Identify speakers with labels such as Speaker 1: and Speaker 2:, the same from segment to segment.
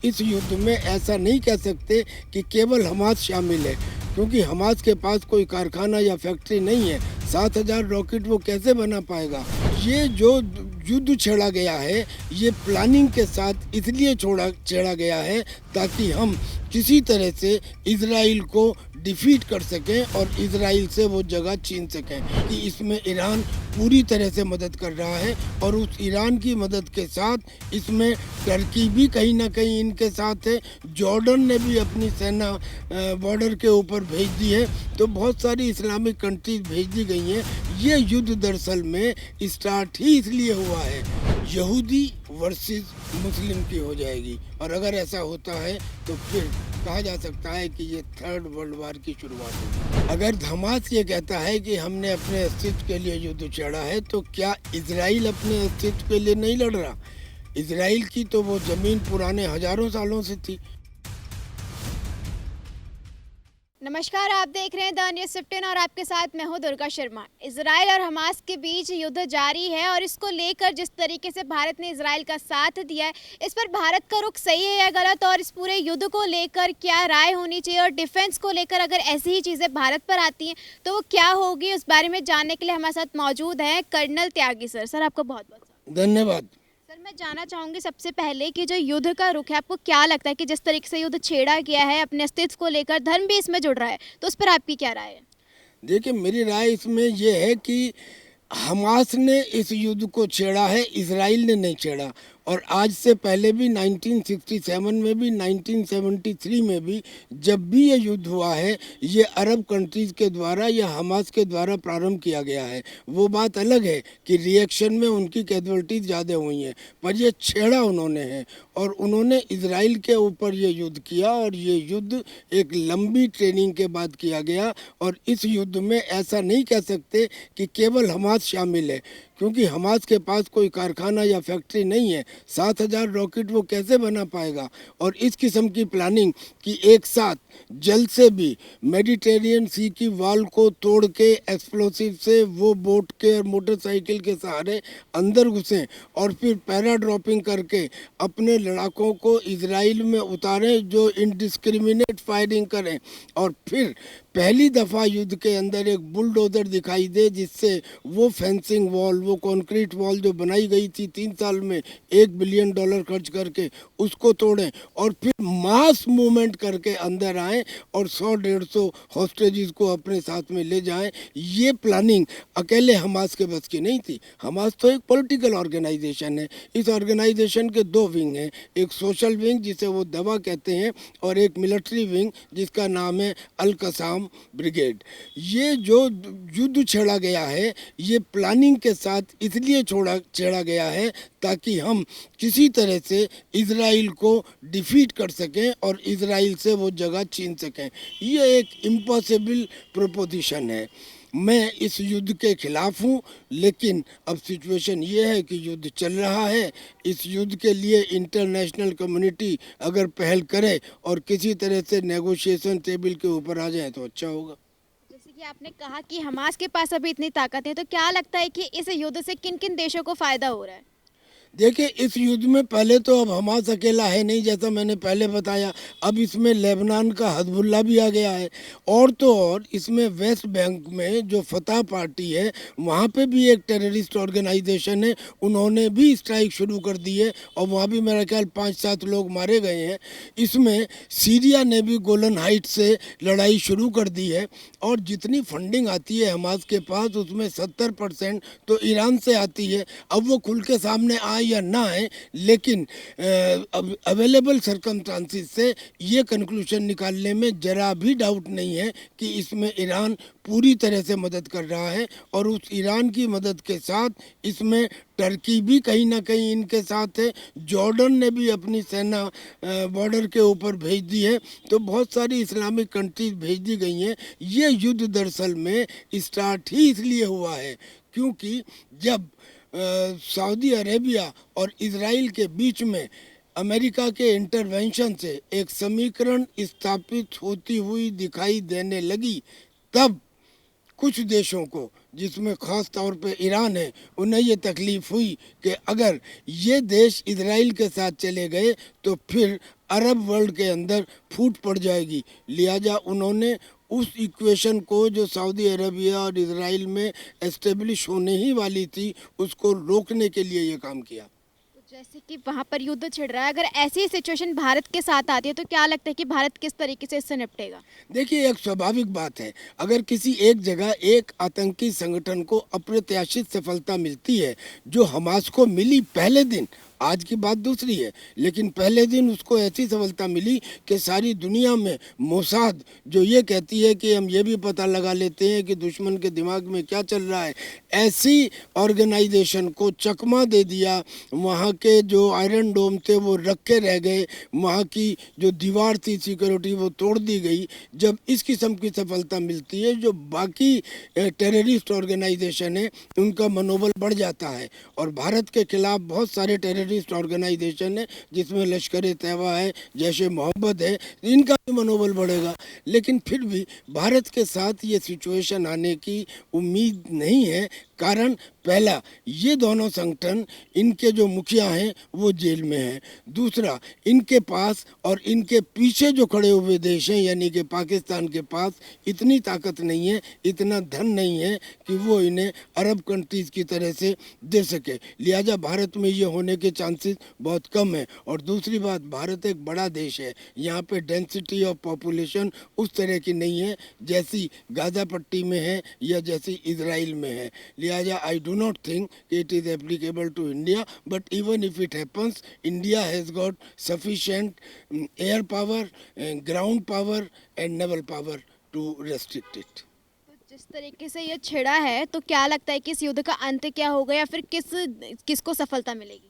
Speaker 1: इस युद्ध में ऐसा नहीं कह सकते कि केवल हमास शामिल है, क्योंकि हमास के पास कोई कारखाना या फैक्ट्री नहीं है। 7,000 रॉकेट वो कैसे बना पाएगा? ये जो युद्ध छेड़ा गया है, ये प्लानिंग के साथ इसलिए छेड़ा गया है ताकि हम किसी तरह से इजराइल को डिफीट कर सकें और इजराइल से वो जगह छीन सकें। कि इसमें ईरान पूरी तरह से मदद कर रहा है और उस ईरान की मदद के साथ इसमें टर्की भी कहीं ना कहीं इनके साथ है। जॉर्डन ने भी अपनी सेना बॉर्डर के ऊपर भेज दी है। तो बहुत सारी इस्लामिक कंट्रीज भेज दी गई हैं। ये युद्ध दरअसल में स्टार्ट ही इसलिए हुआ है, यहूदी वर्सेस मुस्लिम की हो जाएगी, और अगर ऐसा होता है तो फिर कहा जा सकता है कि ये थर्ड वर्ल्ड वार की शुरुआत होगी। अगर हमास ये कहता है कि हमने अपने अस्तित्व के लिए युद्ध छेड़ा है, तो क्या इजराइल अपने अस्तित्व के लिए नहीं लड़ रहा? इजराइल की तो वो ज़मीन पुराने हजारों सालों से थी।
Speaker 2: नमस्कार, आप देख रहे हैं द न्यूज़ 15 और आपके साथ मैं हूं दुर्गा शर्मा। इजराइल और हमास के बीच युद्ध जारी है और इसको लेकर जिस तरीके से भारत ने इजराइल का साथ दिया है, इस पर भारत का रुख सही है या गलत, और इस पूरे युद्ध को लेकर क्या राय होनी चाहिए, और डिफेंस को लेकर अगर ऐसी ही चीज़ें भारत पर आती हैं तो वो क्या होगी, उस बारे में जानने के लिए हमारे साथ मौजूद हैं कर्नल त्यागी सर। सर, आपको बहुत बहुत
Speaker 1: धन्यवाद।
Speaker 2: सर, मैं जानना चाहूँगी सबसे पहले कि जो युद्ध का रुख है, आपको क्या लगता है कि जिस तरीके से युद्ध छेड़ा गया है, अपने अस्तित्व को लेकर धर्म भी इसमें जुड़ रहा है, तो उस पर आपकी क्या राय है?
Speaker 1: देखिए, मेरी राय इसमें यह है कि हमास ने इस युद्ध को छेड़ा है, इजराइल ने नहीं छेड़ा। और आज से पहले भी 1967 में भी 1973 में भी जब भी ये युद्ध हुआ है, ये अरब कंट्रीज़ के द्वारा या हमास के द्वारा प्रारंभ किया गया है। वो बात अलग है कि रिएक्शन में उनकी कैजुअल्टीज ज़्यादा हुई हैं, पर ये छेड़ा उन्होंने है और उन्होंने इजराइल के ऊपर ये युद्ध किया। और ये युद्ध एक लंबी ट्रेनिंग के बाद किया गया। और इस युद्ध में ऐसा नहीं कह सकते कि केवल हमास शामिल है, क्योंकि हमास के पास कोई कारखाना या फैक्ट्री नहीं है। 7,000 रॉकेट वो कैसे बना पाएगा? और इस किस्म की प्लानिंग कि एक साथ जल से भी मेडिटेरियन सी की वाल को तोड़ के एक्सप्लोसिव से वो बोट के और मोटरसाइकिल के सहारे अंदर घुसें और फिर पैरा ड्रॉपिंग करके अपने लड़ाकों को इजराइल में उतारें, जो इनडिस्क्रिमिनेट फायरिंग करें, और फिर पहली दफ़ा युद्ध के अंदर एक बुलडोजर दिखाई दे जिससे वो फेंसिंग वॉल, वो कंक्रीट वॉल जो बनाई गई थी 3 साल में $1 बिलियन खर्च करके, उसको तोड़ें और फिर मास मूवमेंट करके अंदर आएं और 100-150 हॉस्टेजेस को अपने साथ में ले जाएं। ये प्लानिंग अकेले हमास के बस की नहीं थी। हमास तो एक पॉलिटिकल ऑर्गेनाइजेशन है। इस ऑर्गेनाइजेशन के 2 विंग हैं, एक सोशल विंग जिसे वो दवा कहते हैं और एक मिलिट्री विंग जिसका नाम है अल कसाम ब्रिगेड। ये जो युद्ध छेड़ा गया है, ये प्लानिंग के साथ इसलिए छेड़ा गया है ताकि हम किसी तरह से इजराइल को डिफीट कर सकें और इजराइल से वो जगह छीन सकें। ये एक इम्पॉसिबल प्रोपोजिशन है। मैं इस युद्ध के खिलाफ हूँ, लेकिन अब सिचुएशन ये है कि युद्ध चल रहा है। इस युद्ध के लिए इंटरनेशनल कम्युनिटी अगर पहल करे और किसी तरह से नेगोशिएशन टेबल के ऊपर आ जाए तो अच्छा होगा।
Speaker 2: जैसे कि आपने कहा कि हमास के पास अभी इतनी ताकत है, तो क्या लगता है कि इस युद्ध से किन किन देशों को फायदा हो रहा है?
Speaker 1: देखिए, इस युद्ध में पहले तो अब हमास अकेला है नहीं, जैसा मैंने पहले बताया। अब इसमें लेबनान का हिजबुल्लाह भी आ गया है, और तो और इसमें वेस्ट बैंक में जो फतह पार्टी है, वहाँ पे भी एक टेररिस्ट ऑर्गेनाइजेशन है, उन्होंने भी स्ट्राइक शुरू कर दी है और वहाँ भी मेरा ख्याल 5-7 लोग मारे गए हैं। इसमें सीरिया ने भी गोलन हाइट से लड़ाई शुरू कर दी है। और जितनी फंडिंग आती है हमास के पास, उसमें 70% तो ईरान से आती है। अब वो खुल के सामने आए या ना आए, लेकिन अवेलेबल सर्कमस्टांसिस से ये कंक्लूजन निकालने में जरा भी डाउट नहीं है कि इसमें ईरान पूरी तरह से मदद कर रहा है। और उस ईरान की मदद के साथ इसमें टर्की भी कहीं ना कहीं इनके साथ है। जॉर्डन ने भी अपनी सेना बॉर्डर के ऊपर भेज दी है। तो बहुत सारी इस्लामिक कंट्रीज भेज दी गई हैं। ये युद्ध दरअसल में स्टार्ट ही इसलिए हुआ है क्योंकि जब सऊदी अरेबिया और इजराइल के बीच में अमेरिका के इंटरवेंशन से एक समीकरण स्थापित होती हुई दिखाई देने लगी, तब कुछ देशों को, जिसमें ख़ास तौर पे ईरान है, उन्हें ये तकलीफ़ हुई कि अगर ये देश इजराइल के साथ चले गए तो फिर अरब वर्ल्ड के अंदर फूट पड़ जाएगी। लिहाजा उन्होंने उस इक्वेशन को जो सऊदी अरबिया और इजराइल में एस्टेब्लिश होने ही वाली थी, उसको रोकने के लिए ये काम किया।
Speaker 2: तो जैसे कि वहाँ पर युद्ध छिड़ रहा है, अगर ऐसी सिचुएशन भारत के साथ आती है तो क्या लगता है कि भारत किस तरीके से इससे निपटेगा?
Speaker 1: देखिए, एक स्वाभाविक बात है, अगर किसी एक जगह एक आतंकी संगठन को अप्रत्याशित सफलता मिलती है, जो हमास को मिली पहले दिन, आज की बात दूसरी है, लेकिन पहले दिन उसको ऐसी सफलता मिली कि सारी दुनिया में मोसाद जो ये कहती है कि हम ये भी पता लगा लेते हैं कि दुश्मन के दिमाग में क्या चल रहा है, ऐसी ऑर्गेनाइजेशन को चकमा दे दिया। वहाँ के जो आयरन डोम थे वो रखे रह गए, वहाँ की जो दीवार थी सिक्योरिटी वो तोड़ दी गई। जब इस किस्म की सफलता मिलती है, जो बाकी टेररिस्ट ऑर्गेनाइजेशन है उनका मनोबल बढ़ जाता है। और भारत के खिलाफ बहुत सारे टेररिस्ट ऑर्गेनाइजेशन है, जिसमें लश्कर तैयबा है, जैश ए मोहम्मद है, इनका भी मनोबल बढ़ेगा। लेकिन फिर भी भारत के साथ ये सिचुएशन आने की उम्मीद नहीं है। कारण पहला, ये दोनों संगठन, इनके जो मुखिया हैं वो जेल में हैं। दूसरा, इनके पास और इनके पीछे जो खड़े हुए देश हैं, यानी कि पाकिस्तान के पास इतनी ताकत नहीं है, इतना धन नहीं है कि वो इन्हें अरब कंट्रीज़ की तरह से दे सके। लिहाजा भारत में ये होने के चांसेस बहुत कम है। और दूसरी बात, भारत एक बड़ा देश है, यहाँ पे डेंसिटी ऑफ पॉपुलेशन उस तरह की नहीं है जैसी गाज़ा पट्टी में है या जैसी इजराइल में है। लिहाजा I do not think it is applicable to India, but even if it happens, India has got sufficient air power, ground power and naval power to restrict it.
Speaker 2: तो जिस तरीके से ये छिड़ा है, तो क्या लगता है कि इस युद्ध का अंत क्या होगा या फिर किसको सफलता मिलेगी?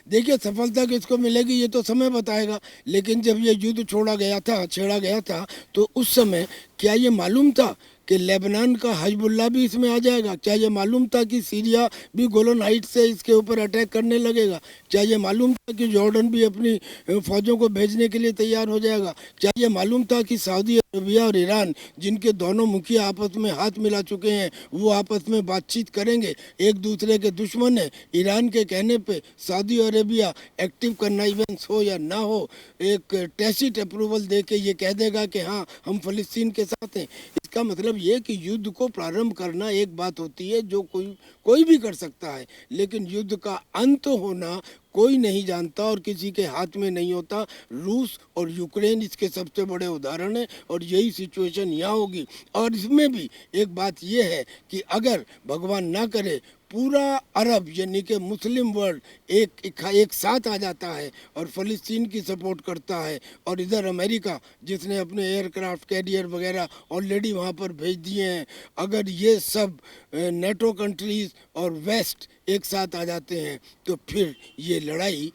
Speaker 1: देखिए, सफलता किसको मिलेगी ये तो समय बताएगा, लेकिन जब ये युद्ध छेड़ा गया था, तो उस समय क्या ये मालूम था कि लेबनान का हिजबुल्लाह भी इसमें आ जाएगा? क्या ये मालूम था कि सीरिया भी गोलन हाइट से इसके ऊपर अटैक करने लगेगा? क्या ये मालूम था कि जॉर्डन भी अपनी फ़ौजों को भेजने के लिए तैयार हो जाएगा? क्या ये मालूम था कि सऊदी अरबिया और ईरान, जिनके दोनों मुखिया आपस में हाथ मिला चुके हैं, वो आपस में बातचीत करेंगे, एक दूसरे के दुश्मन है। ईरान के कहने पे सऊदी अरबिया एक्टिव कन्नाइवेंस हो या ना हो, एक टैसिट अप्रूवल दे के ये कह देगा कि हाँ, हम फ़लस्तीन के साथ हैं। इसका मतलब ये कि युद्ध को प्रारंभ करना एक बात होती है जो कोई भी कर सकता है, लेकिन युद्ध का अंत होना कोई नहीं जानता और किसी के हाथ में नहीं होता। रूस और यूक्रेन इसके सबसे बड़े उदाहरण हैं और यही सिचुएशन यहाँ होगी। और इसमें भी एक बात ये है कि अगर भगवान ना करे पूरा अरब यानी कि मुस्लिम वर्ल्ड एक साथ आ जाता है और फ़लस्तीन की सपोर्ट करता है, और इधर अमेरिका जिसने अपने एयरक्राफ्ट कैरियर वगैरह ऑलरेडी वहाँ पर भेज दिए हैं, अगर ये सब नेटो कंट्रीज़ और वेस्ट एक साथ आ जाते हैं, तो फिर ये लड़ाई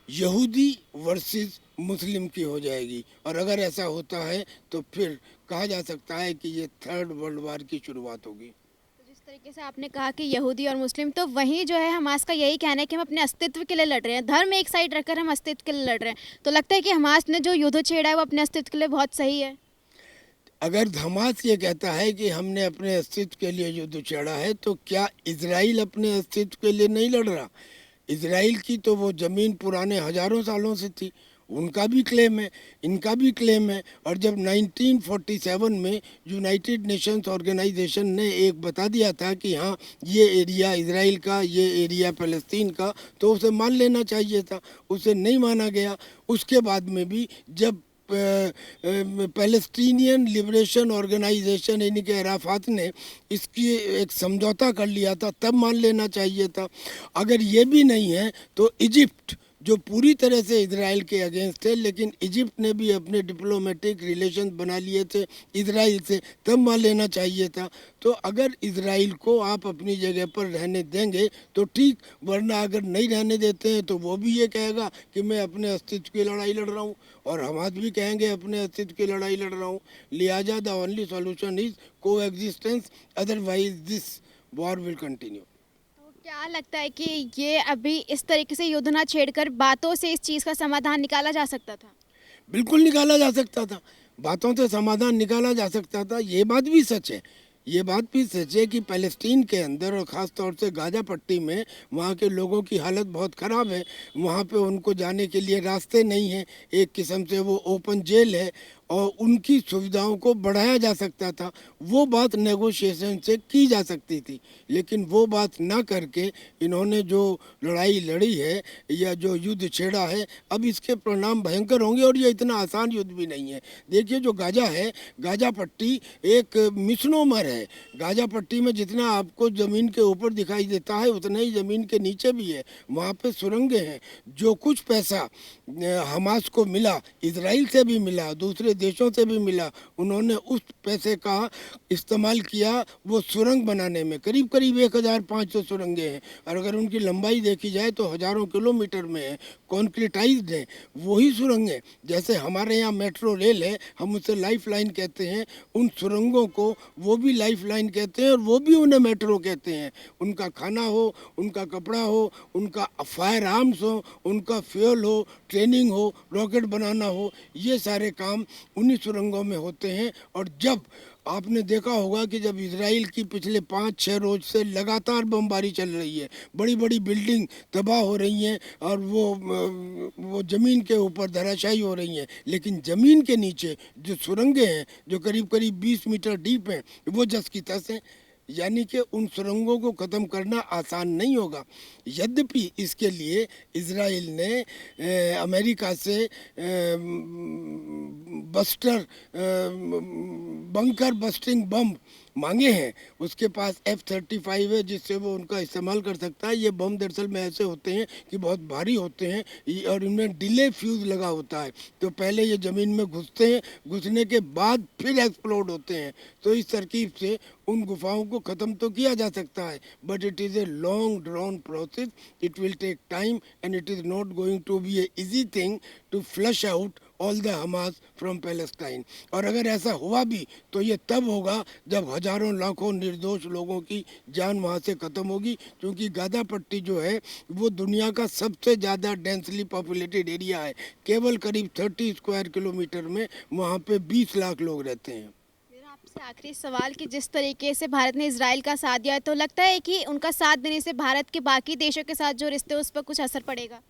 Speaker 1: यहूदी वर्सेस मुस्लिम की हो जाएगी। और अगर ऐसा होता है तो फिर कहा जा सकता है कि ये थर्ड वर्ल्ड वार की शुरुआत होगी।
Speaker 2: जिस तरीके से आपने कहा कि यहूदी और मुस्लिम, तो वहीं जो है हमास का यही कहना है कि हम अपने अस्तित्व के लिए लड़ रहे हैं, धर्म एक साइड रखकर हम अस्तित्व के लिए लड़ रहे हैं। तो लगता है कि हमास ने जो युद्ध छेड़ा है वो अपने अस्तित्व के लिए बहुत सही है।
Speaker 1: अगर हमास ये कहता है कि हमने अपने अस्तित्व के लिए युद्ध छेड़ा है, तो क्या इजराइल अपने अस्तित्व के लिए नहीं लड़ रहा? इजराइल की तो वो ज़मीन पुराने हज़ारों सालों से थी, उनका भी क्लेम है, इनका भी क्लेम है। और जब 1947 में यूनाइटेड नेशंस ऑर्गेनाइजेशन ने एक बता दिया था कि हाँ, ये एरिया इजराइल का, ये एरिया फ़लस्तीन का, तो उसे मान लेना चाहिए था, उसे नहीं माना गया। उसके बाद में भी जब पैलेस्टीनियन लिबरेशन ऑर्गेनाइजेशन यानी कि अराफात ने इसकी एक समझौता कर लिया था, तब मान लेना चाहिए था। अगर ये भी नहीं है तो इजिप्ट जो पूरी तरह से इजराइल के अगेंस्ट है, लेकिन इजिप्ट ने भी अपने डिप्लोमेटिक रिलेशन बना लिए थे इजराइल से, तब मान लेना चाहिए था। तो अगर इजराइल को आप अपनी जगह पर रहने देंगे तो ठीक, वरना अगर नहीं रहने देते हैं तो वो भी ये कहेगा कि मैं अपने अस्तित्व की लड़ाई लड़ रहा हूँ, और हमास भी कहेंगे अपने अस्तित्व की लड़ाई लड़ रहा हूँ। लिहाजा द ओनली सॉल्यूशन इज को existence, otherwise this war will continue.
Speaker 2: क्या लगता है कि ये अभी इस तरीके से युद्ध ना छेड़कर बातों से इस चीज़ का समाधान निकाला जा सकता था?
Speaker 1: बिल्कुल निकाला जा सकता था, बातों से समाधान निकाला जा सकता था। ये बात भी सच है ये बात भी सच है कि फ़लस्तीन के अंदर और ख़ास तौर से गाज़ा पट्टी में वहाँ के लोगों की हालत बहुत ख़राब है। वहाँ पे उनको जाने के लिए रास्ते नहीं हैं। एक किस्म से वो ओपन जेल है और उनकी सुविधाओं को बढ़ाया जा सकता था। वो बात नेगोशिएशन से की जा सकती थी, लेकिन वो बात ना करके इन्होंने जो लड़ाई लड़ी है या जो युद्ध छेड़ा है, अब इसके परिणाम भयंकर होंगे और ये इतना आसान युद्ध भी नहीं है। देखिए जो गाज़ा है, गाज़ा पट्टी एक मिसनोमर है। गाज़ा पट्टी में जितना आपको ज़मीन के ऊपर दिखाई देता है उतना ही ज़मीन के नीचे भी है। वहाँ पे सुरंगें हैं। जो कुछ पैसा हमास को मिला, इजराइल से भी मिला, दूसरे देशों से भी मिला, उन्होंने उस पैसे का इस्तेमाल किया वो सुरंग बनाने में। करीब करीब 1500 सुरंगें हैं और अगर उनकी लंबाई देखी जाए तो हज़ारों किलोमीटर में है, कॉन्क्रीटाइज्ड है। वही सुरंगें जैसे हमारे यहाँ मेट्रो रेल है, हम उसे लाइफ लाइन कहते हैं, उन सुरंगों को वो भी लाइफ लाइन कहते हैं और वो भी उन्हें मेट्रो कहते हैं। उनका खाना हो, उनका कपड़ा हो, उनका फायर आर्म्स हो, उनका फ्यूल हो, ट्रेनिंग हो, रॉकेट बनाना हो, ये सारे काम उन्हीं सुरंगों में होते हैं। और जब आपने देखा होगा कि जब इजराइल की पिछले 5-6 रोज से लगातार बमबारी चल रही है, बड़ी बड़ी बिल्डिंग तबाह हो रही हैं और वो ज़मीन के ऊपर धराशायी हो रही हैं, लेकिन ज़मीन के नीचे जो सुरंगें हैं जो करीब करीब 20 मीटर डीप हैं, वो जस की तस हैं। यानी कि उन सुरंगों को ख़त्म करना आसान नहीं होगा। यद्यपि इसके लिए इजराइल ने अमेरिका से बस्टर बंकर बस्टिंग बम मांगे हैं। उसके पास F-35 है जिससे वो उनका इस्तेमाल कर सकता है। ये बम दरअसल में ऐसे होते हैं कि बहुत भारी होते हैं और इनमें डिले फ्यूज़ लगा होता है, तो पहले ये ज़मीन में घुसते हैं, घुसने के बाद फिर एक्सप्लोड होते हैं। तो इस तरकीब से उन गुफाओं को ख़त्म तो किया जा सकता है, but it is a long drawn process, it will take time and it is not going to be a easy thing to flush out all the Hamas from Palestine. और अगर ऐसा हुआ भी तो ये तब होगा जब हजारों लाखों निर्दोष लोगों की जान वहाँ से ख़त्म होगी, क्योंकि गाज़ा पट्टी जो है वो दुनिया का सबसे ज़्यादा डेंसली पॉपुलेटेड एरिया है। केवल करीब 30 स्क्वायर किलोमीटर में वहाँ पे 20 लाख लोग रहते हैं।
Speaker 2: मेरा आपसे आखिरी सवाल कि जिस तरीके से भारत ने इजराइल का साथ दिया है, तो लगता है कि उनका साथ देने से भारत के बाकी देशों के साथ जो रिश्ते हैं उस पर कुछ असर पड़ेगा?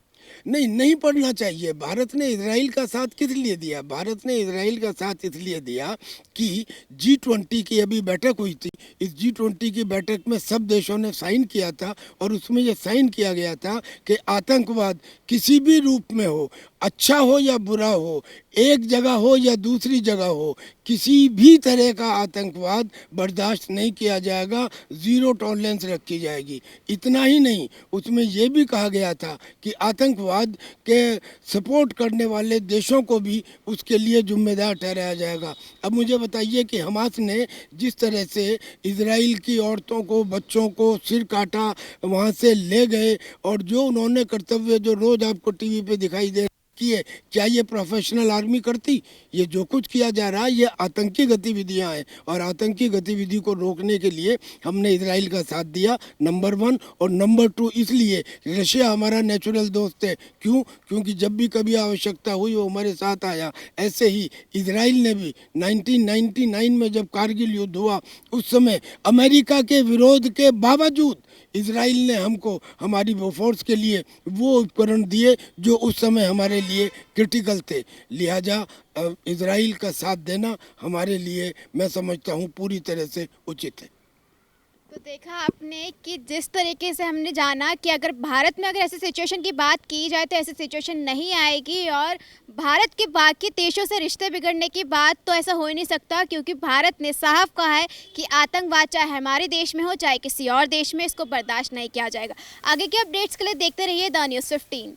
Speaker 1: नहीं, नहीं पड़ना चाहिए। भारत ने इजराइल का साथ किस लिए दिया? भारत ने इजराइल का साथ इसलिए दिया कि G20 की अभी बैठक हुई थी। इस G20 की बैठक में सब देशों ने साइन किया था और उसमें ये साइन किया गया था कि आतंकवाद किसी भी रूप में हो, अच्छा हो या बुरा हो, एक जगह हो या दूसरी जगह हो, किसी भी तरह का आतंकवाद बर्दाश्त नहीं किया जाएगा, ज़ीरो टॉलरेंस रखी जाएगी। इतना ही नहीं, उसमें ये भी कहा गया था कि आतंकवाद के सपोर्ट करने वाले देशों को भी उसके लिए जिम्मेदार ठहराया जाएगा। अब मुझे बताइए कि हमास ने जिस तरह से इजराइल की औरतों को, बच्चों को सिर काटा, वहाँ से ले गए और जो उन्होंने कर्तव्य जो रोज़ आपको टीवी पे दिखाई दे किए, क्या ये प्रोफेशनल आर्मी करती? ये जो कुछ किया जा रहा है ये आतंकी गतिविधियां हैं और आतंकी गतिविधि को रोकने के लिए हमने इजराइल का साथ दिया, नंबर 1। और नंबर 2 इसलिए रशिया हमारा नेचुरल दोस्त है। क्यों? क्योंकि जब भी कभी आवश्यकता हुई वो हमारे साथ आया। ऐसे ही इजराइल ने भी 1999 में जब कारगिल युद्ध हुआ उस समय अमेरिका के विरोध के बावजूद इजराइल ने हमको हमारी वो फोर्स के लिए वो उपकरण दिए जो उस समय हमारे लिए क्रिटिकल थे। लिहाजा इजराइल का साथ देना हमारे लिए, मैं समझता हूँ, पूरी तरह से उचित है।
Speaker 2: तो देखा आपने कि जिस तरीके से हमने जाना कि अगर भारत में अगर ऐसी सिचुएशन की बात की जाए तो ऐसी सिचुएशन नहीं आएगी और भारत के बाकी देशों से रिश्ते बिगड़ने की बात तो ऐसा हो ही नहीं सकता, क्योंकि भारत ने साफ कहा है कि आतंकवाद चाहे हमारे देश में हो चाहे किसी और देश में, इसको बर्दाश्त नहीं किया जाएगा। आगे के अपडेट्स के लिए देखते रहिए द न्यूज़ 15।